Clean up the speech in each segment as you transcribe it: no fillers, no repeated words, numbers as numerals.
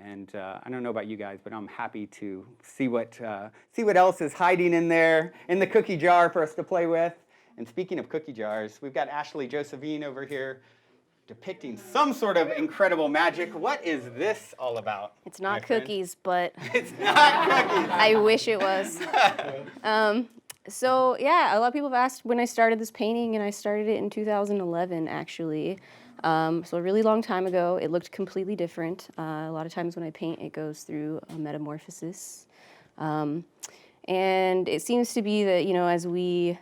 And I don't know about you guys, but I'm happy to see what else is hiding in there, in the cookie jar for us to play with. And speaking of cookie jars, we've got Ashely Josephine over here depicting some sort of incredible magic. What is this all about? It's not cookies, but it's not cookies. I wish it was. So yeah, a lot of people have asked when I started this painting, and I started it in 2011 actually. So a really long time ago. It looked completely different. A lot of times when I paint, it goes through a metamorphosis. And it seems to be that, as we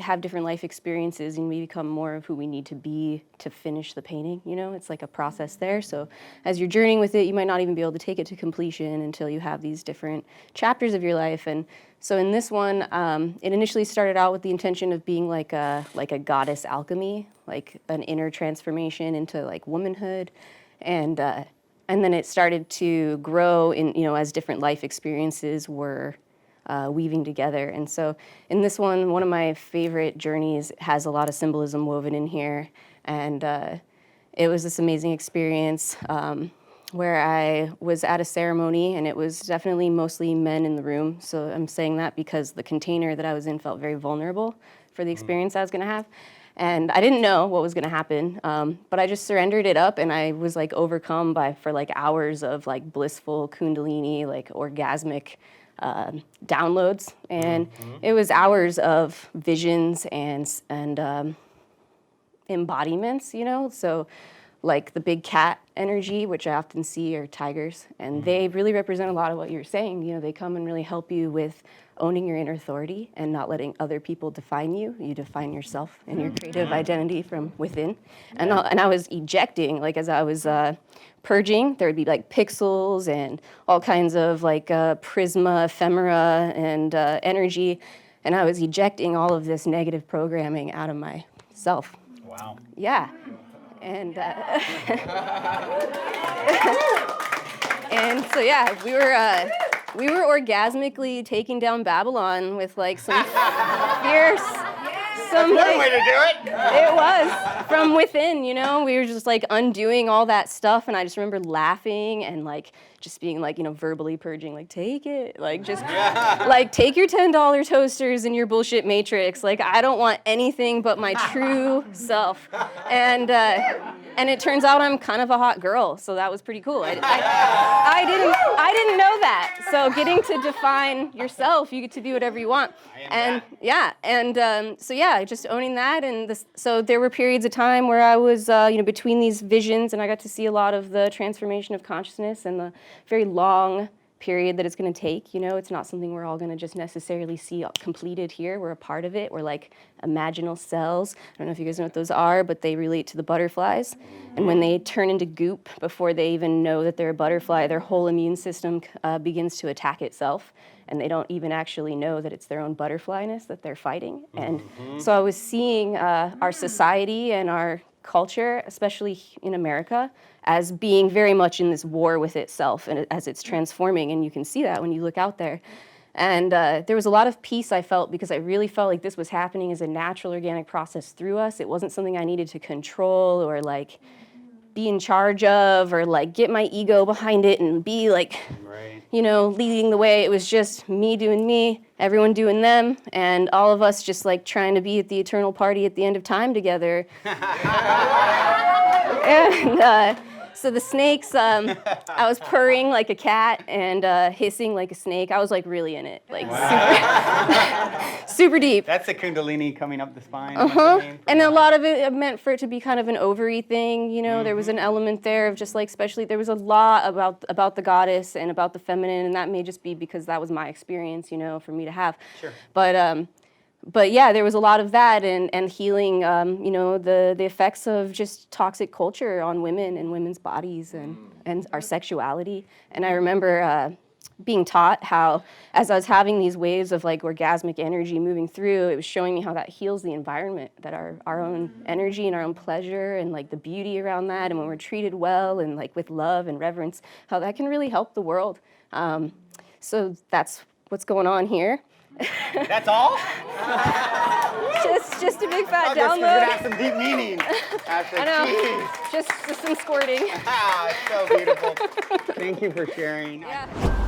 have different life experiences and we become more of who we need to be to finish the painting, it's like a process there. So as you're journeying with it, you might not even be able to take it to completion until you have these different chapters of your life. And so in this one, it initially started out with the intention of being like a goddess alchemy, like an inner transformation into like womanhood. And then it started to grow in, as different life experiences were weaving together. And so in this one of my favorite journeys has a lot of symbolism woven in here. And it was this amazing experience where I was at a ceremony, and it was definitely mostly men in the room. So I'm saying that because the container that I was in felt very vulnerable for the experience I was going to have. And I didn't know what was going to happen, but I just surrendered it up, and I was like overcome for like hours of like blissful kundalini, like orgasmic downloads, and it was hours of visions and embodiments, so like the big cat energy, which I often see, are tigers, and they really represent a lot of what you're saying. They come and really help you with owning your inner authority and not letting other people define you. You define yourself and your creative identity from within. And I was ejecting, like as I was purging, there would be like pixels and all kinds of like prisma, ephemera, and energy. And I was ejecting all of this negative programming out of myself. Wow. Yeah. And and so yeah, we were orgasmically taking down Babylon with like some fierce, That's one way to do it. It was from within, we were just like undoing all that stuff, and I just remember laughing and like just being like, verbally purging, like take it, like just like take your $10 toasters and your bullshit matrix. Like I don't want anything but my true self. And it turns out I'm kind of a hot girl, so that was pretty cool. I didn't know that. So getting to define yourself, you get to do whatever you want. Just owning that. And so there were periods of time where I was, between these visions, and I got to see a lot of the transformation of consciousness and the very long period that it's going to take. It's not something we're all going to just necessarily see completed here. We're a part of it. We're like imaginal cells. I don't know if you guys know what those are, but they relate to the butterflies. And when they turn into goop before they even know that they're a butterfly, their whole immune system begins to attack itself. And they don't even actually know that it's their own butterflyness that they're fighting. And so I was seeing our society and our culture, especially in America, as being very much in this war with itself and as it's transforming. And you can see that when you look out there. And there was a lot of peace I felt because I really felt like this was happening as a natural organic process through us. It wasn't something I needed to control or like be in charge of or like get my ego behind it and be like, leading the way. It was just me doing me, everyone doing them, and all of us just like trying to be at the eternal party at the end of time together. And so the snakes, I was purring like a cat and hissing like a snake. I was like really in it, like super deep. That's the kundalini coming up the spine. And a lot of it meant for it to be kind of an ovary thing. There was an element there of just like, especially there was a lot about the goddess and about the feminine, and that may just be because that was my experience, for me to have. Sure. But yeah, there was a lot of that and healing, the effects of just toxic culture on women and women's bodies and our sexuality. And I remember being taught how, as I was having these waves of like orgasmic energy moving through, it was showing me how that heals the environment, that our own energy and our own pleasure and like the beauty around that, and when we're treated well and like with love and reverence, how that can really help the world. So that's what's going on here. That's all? Just a big fat Oh, this is gonna download. have some deep meaning. Ashely, I know. jeez. Just some squirting. Ah, it's so beautiful. Thank you for sharing. Yeah.